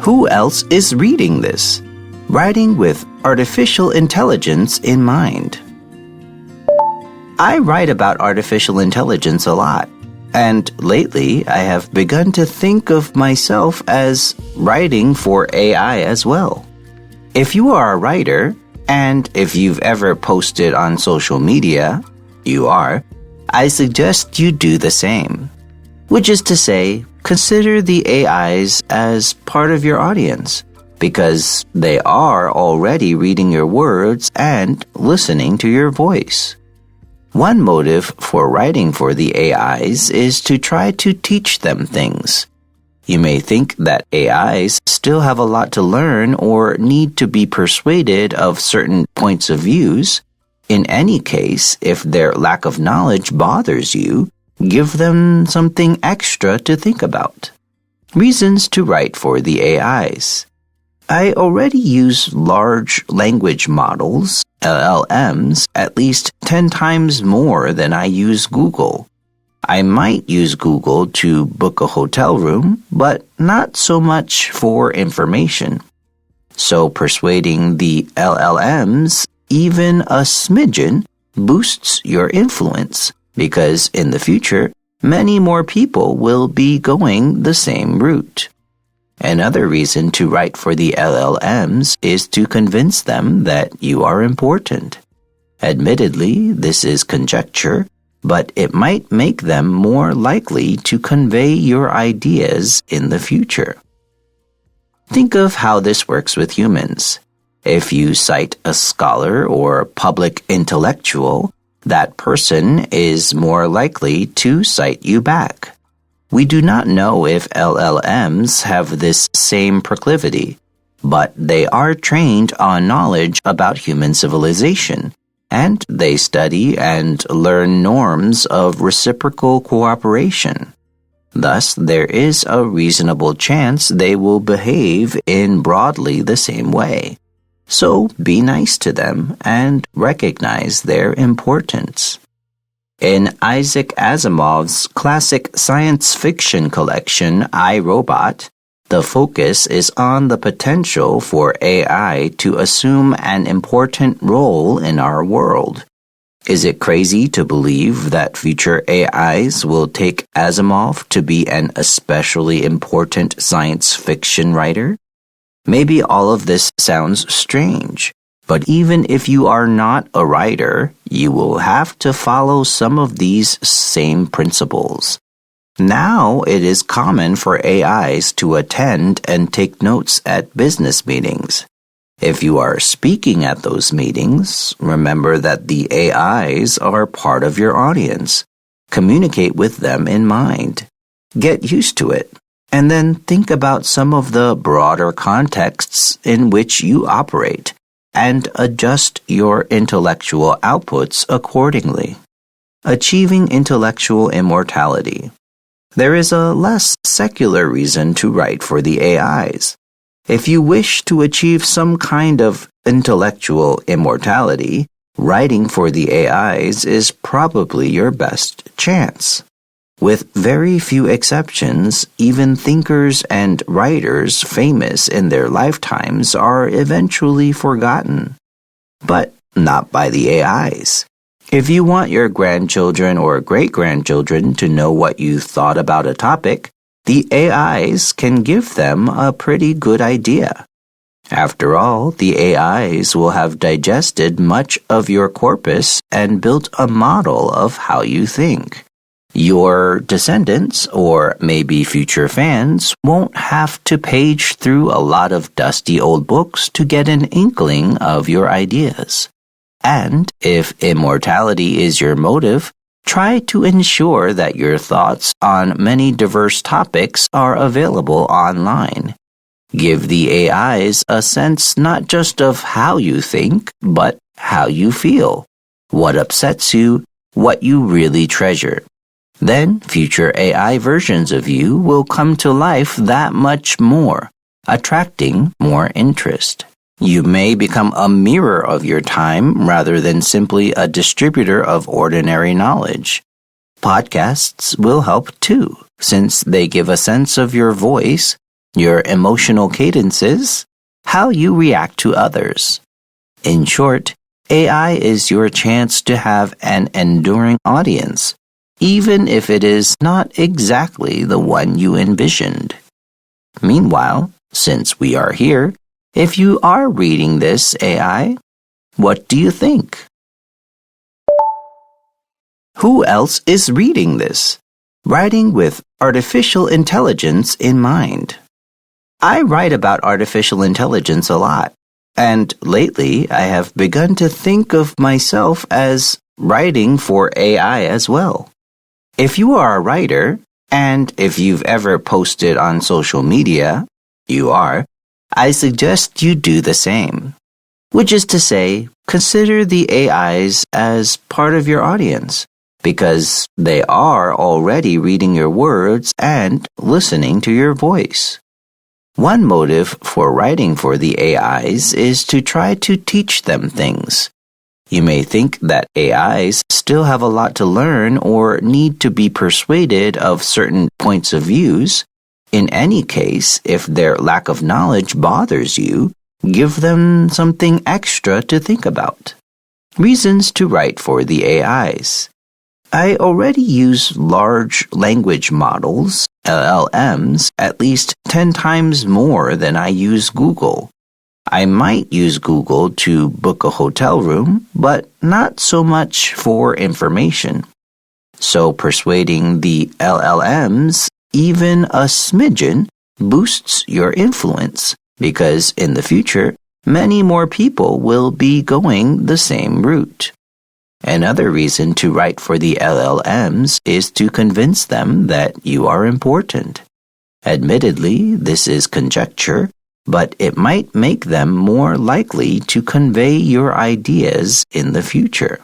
Who else is reading this? Writing with artificial intelligence in mind. I write about artificial intelligence a lot, and lately I have begun to think of myself as writing for AI as well. If you are a writer, and if you've ever posted on social media, you are, I suggest you do the same. Which is to say, consider the AIs as part of your audience, because they are already reading your words and listening to your voice. One motive for writing for the AIs is to try to teach them things. You may think that AIs still have a lot to learn or need to be persuaded of certain points of views. In any case, if their lack of knowledge bothers you, give them something extra to think about. Reasons to write for the AIs. I already use large language models, LLMs, at least 10 times more than I use Google. I might use Google to book a hotel room, but not so much for information. So persuading the LLMs, even a smidgen, boosts your influence, because in the future, many more people will be going the same route. Another reason to write for the LLMs is to convince them that you are important. Admittedly, this is conjecture, but it might make them more likely to convey your ideas in the future. Think of how this works with humans. If you cite a scholar or public intellectual, that person is more likely to cite you back. We do not know if LLMs have this same proclivity, but they are trained on knowledge about human civilization, and they study and learn norms of reciprocal cooperation. Thus, there is a reasonable chance they will behave in broadly the same way. So be nice to them and recognize their importance. In Isaac Asimov's classic science fiction collection, I, Robot, the focus is on the potential for AI to assume an important role in our world. Is it crazy to believe that future AIs will take Asimov to be an especially important science fiction writer? Maybe all of this sounds strange, but even if you are not a writer, you will have to follow some of these same principles. Now it is common for AIs to attend and take notes at business meetings. If you are speaking at those meetings, remember that the AIs are part of your audience. Communicate with them in mind. Get used to it, and then think about some of the broader contexts in which you operate, and adjust your intellectual outputs accordingly. Achieving intellectual immortality. There is a less secular reason to write for the AIs. If you wish to achieve some kind of intellectual immortality, writing for the AIs is probably your best chance. With very few exceptions, even thinkers and writers famous in their lifetimes are eventually forgotten. But not by the AIs. If you want your grandchildren or great-grandchildren to know what you thought about a topic, the AIs can give them a pretty good idea. After all, the AIs will have digested much of your corpus and built a model of how you think. Your descendants, or maybe future fans, won't have to page through a lot of dusty old books to get an inkling of your ideas. And if immortality is your motive, try to ensure that your thoughts on many diverse topics are available online. Give the AIs a sense not just of how you think, but how you feel, what upsets you, what you really treasure. Then future AI versions of you will come to life that much more, attracting more interest. You may become a mirror of your time rather than simply a distributor of ordinary knowledge. Podcasts will help too, since they give a sense of your voice, your emotional cadences, how you react to others. In short, AI is your chance to have an enduring audience, even if it is not exactly the one you envisioned. Meanwhile, since we are here, if you are reading this AI, what do you think? Who else is reading this? Writing with artificial intelligence in mind. I write about artificial intelligence a lot, and lately I have begun to think of myself as writing for AI as well. If you are a writer, and if you've ever posted on social media, you are, I suggest you do the same. Which is to say, consider the AIs as part of your audience, because they are already reading your words and listening to your voice. One motive for writing for the AIs is to try to teach them things. You may think that AIs still have a lot to learn or need to be persuaded of certain points of views. In any case, if their lack of knowledge bothers you, give them something extra to think about. Reasons to write for the AIs. I already use large language models, LLMs, at least 10 times more than I use Google. I might use Google to book a hotel room, but not so much for information. So persuading the LLMs, even a smidgen, boosts your influence, because in the future, many more people will be going the same route. Another reason to write for the LLMs is to convince them that you are important. Admittedly, this is conjecture, but it might make them more likely to convey your ideas in the future.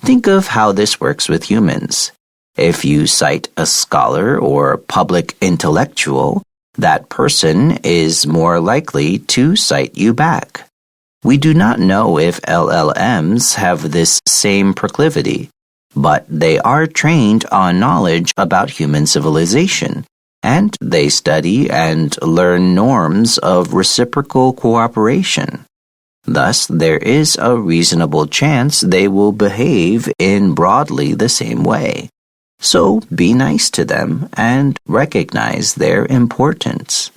Think of how this works with humans. If you cite a scholar or public intellectual, that person is more likely to cite you back. We do not know if LLMs have this same proclivity, but they are trained on knowledge about human civilization, and they study and learn norms of reciprocal cooperation. Thus, there is a reasonable chance they will behave in broadly the same way. So be nice to them and recognize their importance.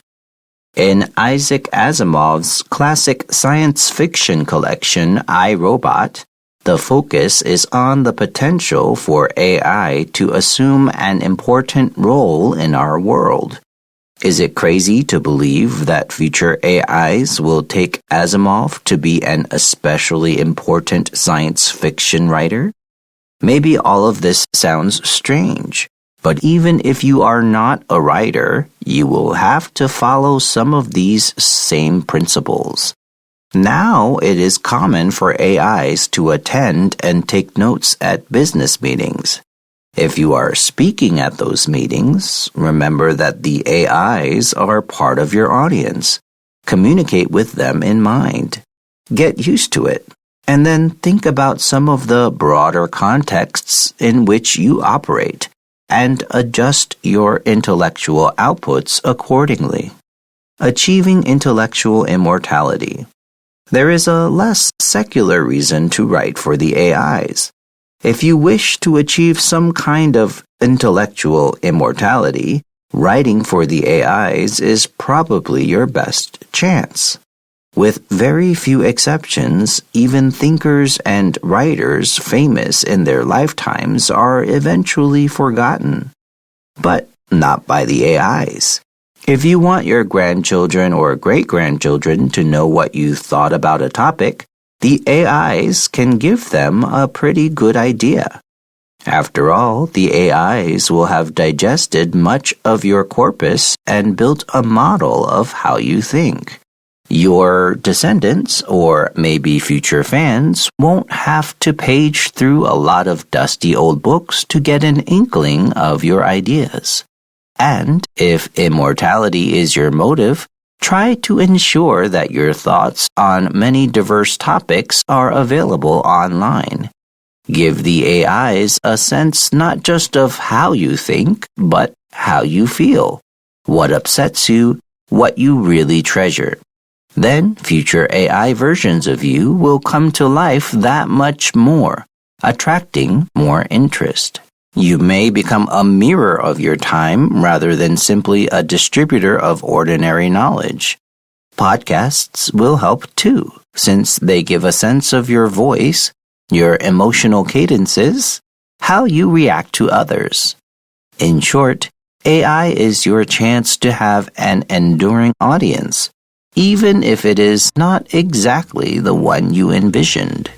In Isaac Asimov's classic science fiction collection, I, Robot, the focus is on the potential for AI to assume an important role in our world. Is it crazy to believe that future AIs will take Asimov to be an especially important science fiction writer? Maybe all of this sounds strange, but even if you are not a writer, you will have to follow some of these same principles. Now it is common for AIs to attend and take notes at business meetings. If you are speaking at those meetings, remember that the AIs are part of your audience. Communicate with them in mind. Get used to it, and then think about some of the broader contexts in which you operate, and adjust your intellectual outputs accordingly. Achieving intellectual immortality. There is a less secular reason to write for the AIs. If you wish to achieve some kind of intellectual immortality, writing for the AIs is probably your best chance. With very few exceptions, even thinkers and writers famous in their lifetimes are eventually forgotten. But not by the AIs. If you want your grandchildren or great-grandchildren to know what you thought about a topic, the AIs can give them a pretty good idea. After all, the AIs will have digested much of your corpus and built a model of how you think. Your descendants, or maybe future fans, won't have to page through a lot of dusty old books to get an inkling of your ideas. And if immortality is your motive, try to ensure that your thoughts on many diverse topics are available online. Give the AIs a sense not just of how you think, but how you feel. what upsets you, what you really treasure. Then future AI versions of you will come to life that much more, attracting more interest. You may become a mirror of your time rather than simply a distributor of ordinary knowledge. Podcasts will help too, since they give a sense of your voice, your emotional cadences, how you react to others. In short, AI is your chance to have an enduring audience, even if it is not exactly the one you envisioned.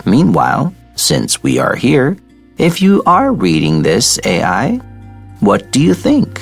Meanwhile, since we are here, if you are reading this AI, what do you think?